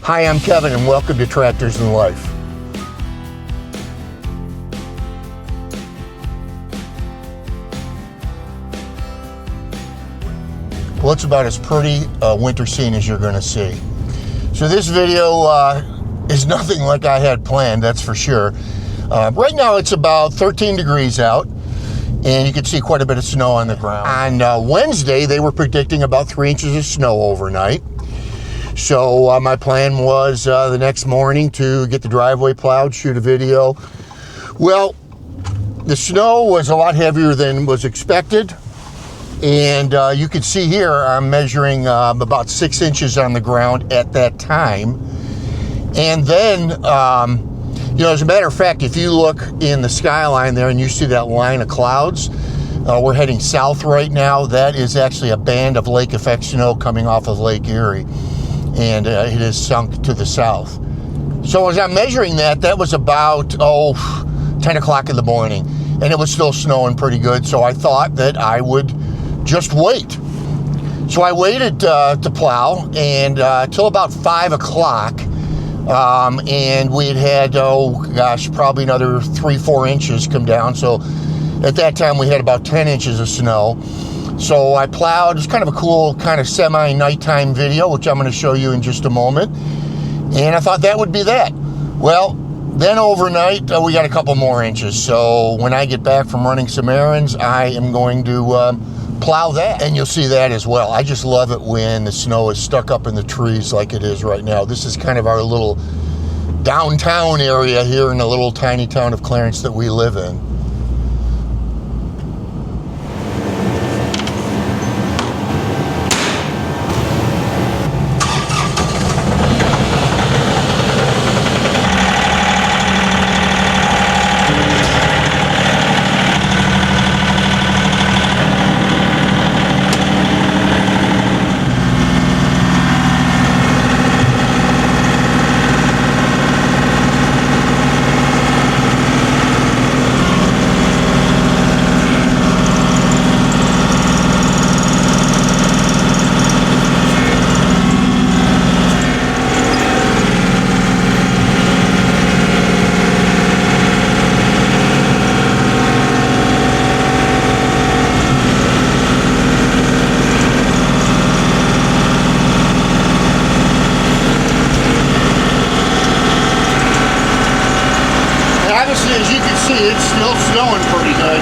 Hi, I'm Kevin and welcome to Tractors in Life. Well, it's about as pretty a winter scene as you're going to see. So this video is nothing like I had planned, that's for sure. Right now it's about 13 degrees out and you can see quite a bit of snow on the ground. On Wednesday they were predicting about 3 inches of snow overnight. So my plan was the next morning to get the driveway plowed, shoot a video. Well, the snow was a lot heavier than was expected. And you can see here I'm measuring about 6 inches on the ground at that time. And then, as a matter of fact, if you look in the skyline there and you see that line of clouds, we're heading south right now. That is actually a band of lake effect snow coming off of Lake Erie. And it is sunk to the south. So as I'm measuring that, that was about 10 o'clock in the morning, and it was still snowing pretty good. So I thought that I would just wait. So I waited to plow and till about 5 o'clock, and we had probably another 3-4 inches come down. So at that time we had about 10 inches of snow. So I plowed. It's kind of a cool kind of semi-nighttime video, which I'm going to show you in just a moment. And I thought that would be that. Well, then overnight, we got a couple more inches. So when I get back from running some errands, I am going to plow that. And you'll see that as well. I just love it when the snow is stuck up in the trees like it is right now. This is kind of our little downtown area here in the little tiny town of Clarence that we live in. Obviously, as you can see, it's still snowing pretty good.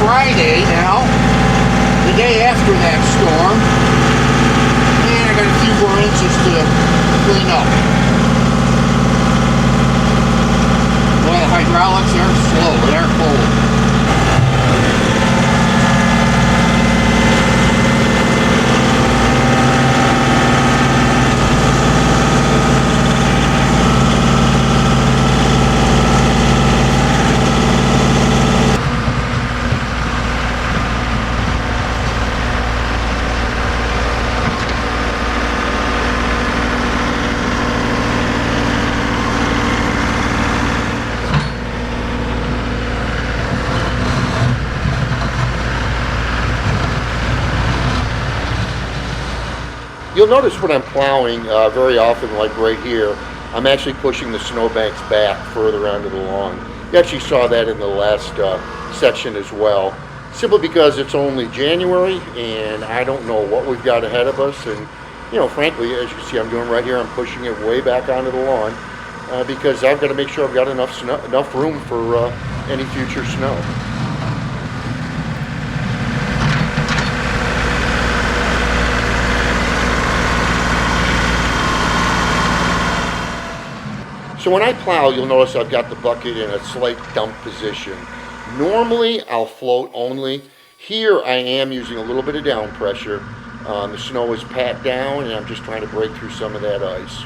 Friday now, the day after that storm, and I got a few more inches to clean up. Well, the hydraulics are slow, they're cold. You'll notice when I'm plowing, very often, like right here, I'm actually pushing the snowbanks back further onto the lawn. You actually saw that in the last section as well. Simply because it's only January and I don't know what we've got ahead of us. And, you know, frankly, as you can see, I'm doing right here, I'm pushing it way back onto the lawn because I've got to make sure I've got enough room for any future snow. So when I plow, you'll notice I've got the bucket in a slight dump position. Normally, I'll float only. Here, I am using a little bit of down pressure. The snow is pat down, and I'm just trying to break through some of that ice.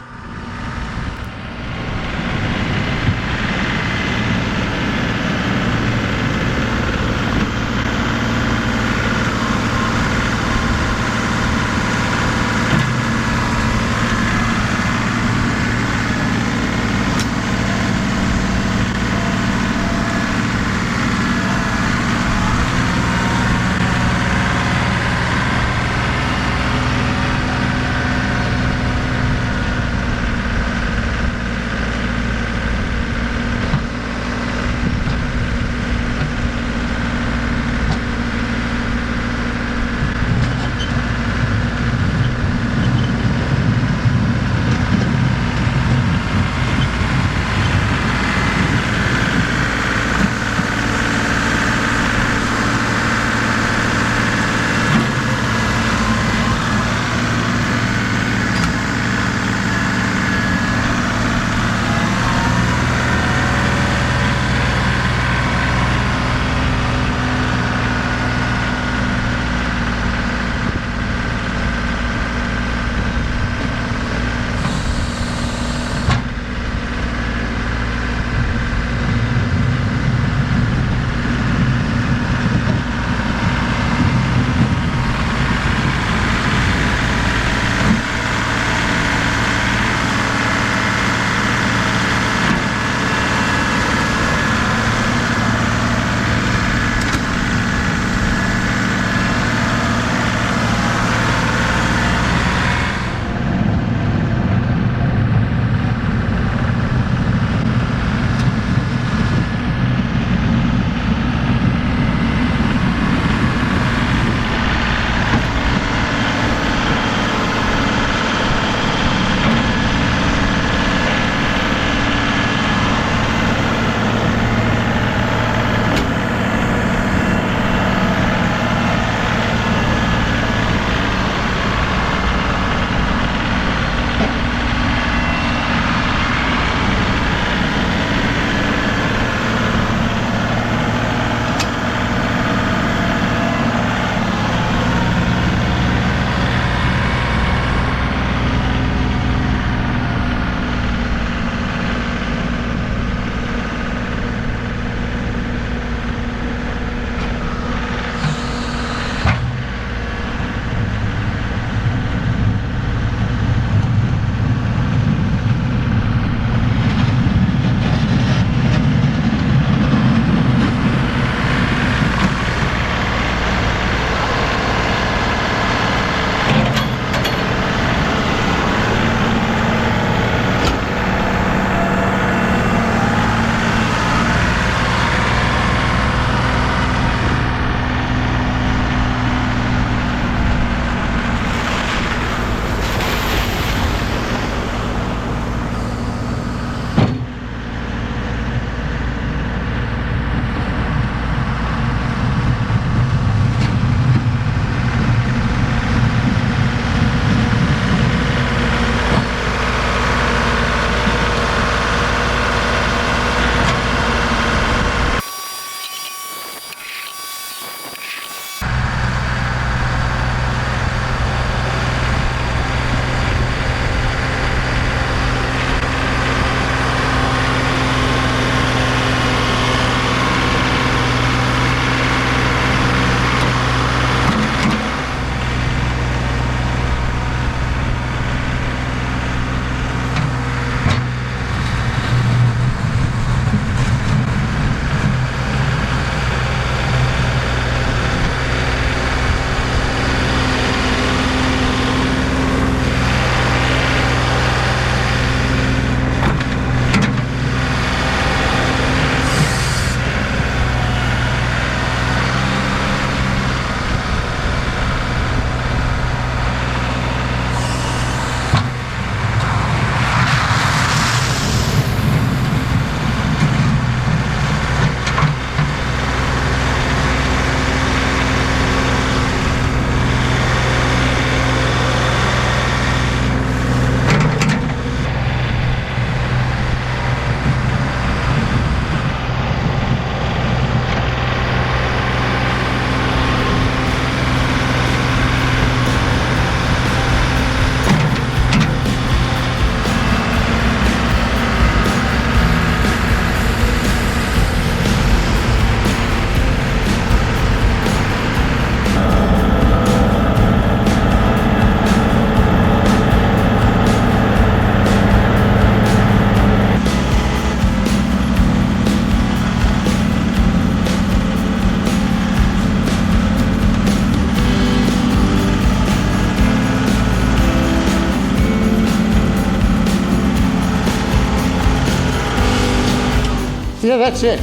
yeah, that's it.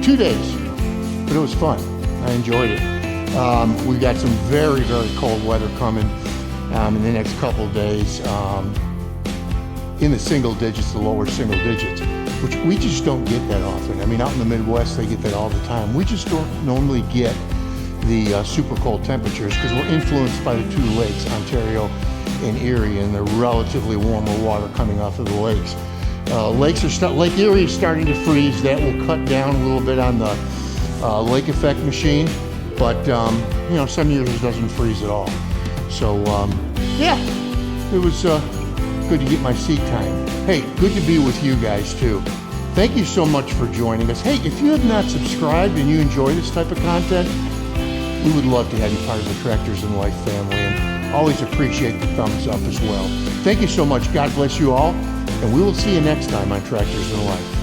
2 days, but it was fun. I enjoyed it. We got some very, very cold weather coming in the next couple of days. In the single digits, the lower single digits, which we just don't get that often. I mean, out in the Midwest, they get that all the time. We just don't normally get the super cold temperatures because we're influenced by the two lakes, Ontario and Erie, and the relatively warmer water coming off of the lakes. Lake Erie is starting to freeze. That will cut down a little bit on the lake effect machine, but you know, some years it doesn't freeze at all. So yeah, it was good to get my seat time. Hey, good to be with you guys too. Thank you so much for joining us. Hey, if you have not subscribed and you enjoy this type of content, we would love to have you part of the Tractors in Life family, and always appreciate the thumbs up as well. Thank you so much. God bless you all, and we will see you next time on Tractors in Life.